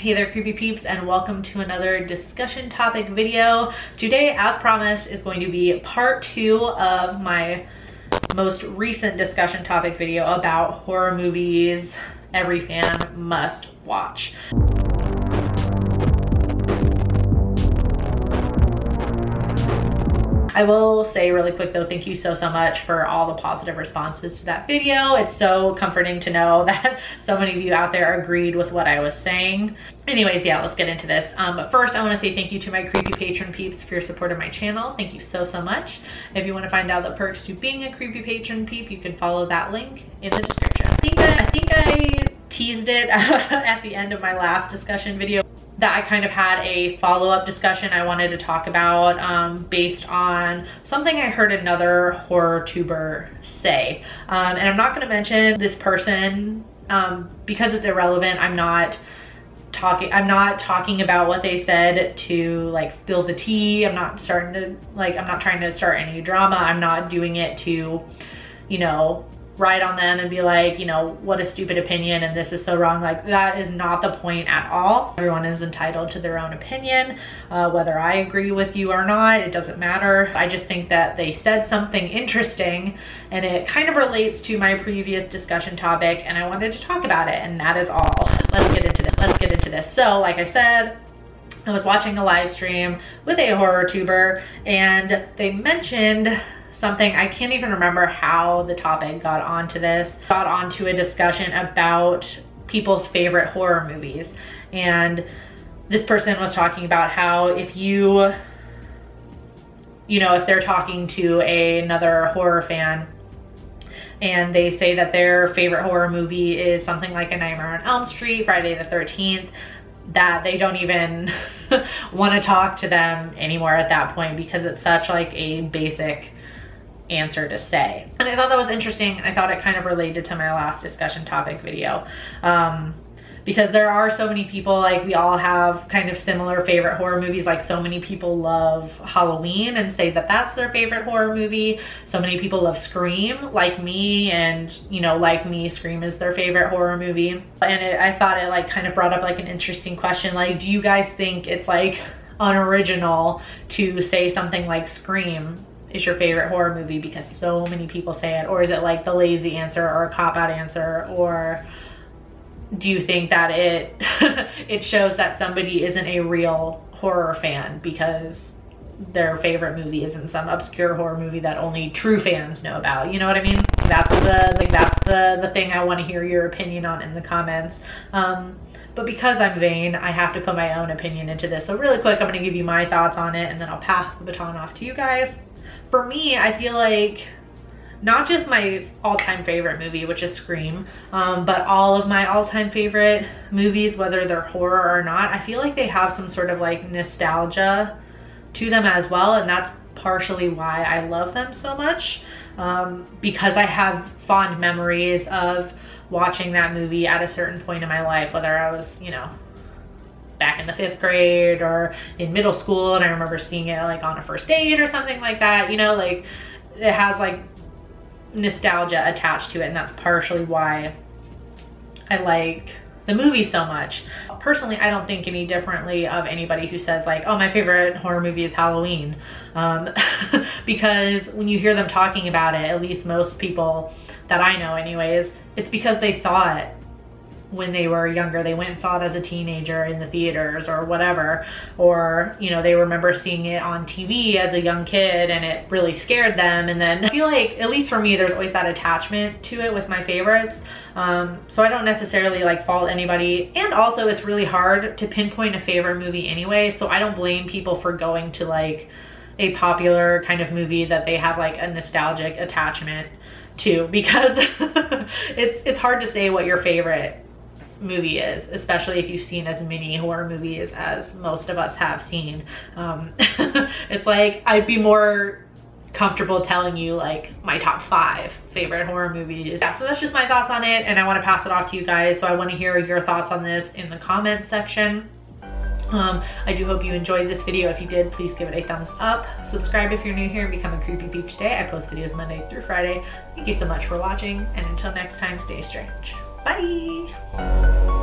Hey there, creepy peeps, and welcome to another discussion topic video. Today, as promised, is going to be part 2 of my most recent discussion topic video about horror movies every fan must watch. I will say really quick though, thank you so much for all the positive responses to that video. It's so comforting to know that so many of you out there agreed with what I was saying. Anyways, yeah, let's get into this. But first I want to say thank you to my creepy patron peeps for your support of my channel. Thank you so much. If you want to find out the perks to being a creepy patron peep, you can follow that link in the description. I think I teased it at the end of my last discussion video that I kind of had a follow-up discussion I wanted to talk about based on something I heard another horror tuber say. And I'm not going to mention this person because it's irrelevant. I'm not talking about what they said to like spill the tea. I'm not trying to start any drama. I'm not doing it to, you know, write on them and be like, you know, what a stupid opinion and this is so wrong. Like, that is not the point at all. Everyone is entitled to their own opinion, whether I agree with you or not, it doesn't matter. I just think that they said something interesting and it kind of relates to my previous discussion topic and I wanted to talk about it, and that is all. Let's get into this. So like I said, I was watching a live stream with a horror tuber and they mentioned something. I can't even remember how the topic got onto a discussion about people's favorite horror movies. And this person was talking about how if if they're talking to another horror fan and they say that their favorite horror movie is something like A Nightmare on Elm Street, Friday the 13th, that they don't even want to talk to them anymore at that point because it's such like a basic answer to say. And I thought that was interesting. I thought it kind of related to my last discussion topic video because there are so many people, like we all have kind of similar favorite horror movies. Like so many people love Halloween and say that that's their favorite horror movie. So many people love Scream like me, and you know, like me, Scream is their favorite horror movie. And I thought it like kind of brought up like an interesting question. Like, do you guys think it's like unoriginal to say something like Scream is your favorite horror movie because so many people say it? Or is it like the lazy answer or a cop-out answer? Or do you think that it shows that somebody isn't a real horror fan because their favorite movie isn't some obscure horror movie that only true fans know about? You know what I mean? That's the thing I want to hear your opinion on in the comments. But because I'm vain, I have to put my own opinion into this. So really quick, I'm going to give you my thoughts on it and then I'll pass the baton off to you guys. For me, I feel like not just my all-time favorite movie, which is Scream, but all of my all-time favorite movies, whether they're horror or not, I feel like they have some sort of like nostalgia to them as well. And that's partially why I love them so much, because I have fond memories of watching that movie at a certain point in my life, whether I was, you know, back in the 5th grade or in middle school, and I remember seeing it like on a first date or something like that, you know, like it has like nostalgia attached to it, and that's partially why I like the movie so much. Personally, I don't think any differently of anybody who says like, oh, my favorite horror movie is Halloween, because when you hear them talking about it, at least most people that I know anyways, it's because they saw it when they were younger. They went and saw it as a teenager in the theaters or whatever, or you know, they remember seeing it on TV as a young kid and it really scared them. And then I feel like, at least for me, there's always that attachment to it with my favorites, so I don't necessarily like fault anybody. And also it's really hard to pinpoint a favorite movie anyway, so I don't blame people for going to like a popular kind of movie that they have like a nostalgic attachment to, because it's hard to say what your favorite movie is, especially if you've seen as many horror movies as most of us have seen. It's like I'd be more comfortable telling you like my top 5 favorite horror movies. Yeah, so that's just my thoughts on it, and I want to pass it off to you guys. So I want to hear your thoughts on this in the comment section. I do hope you enjoyed this video. If you did, please give it a thumbs up. Subscribe if you're new here and become a creepy peep today. I post videos Monday through Friday. Thank you so much for watching, and until next time, stay strange. Bye!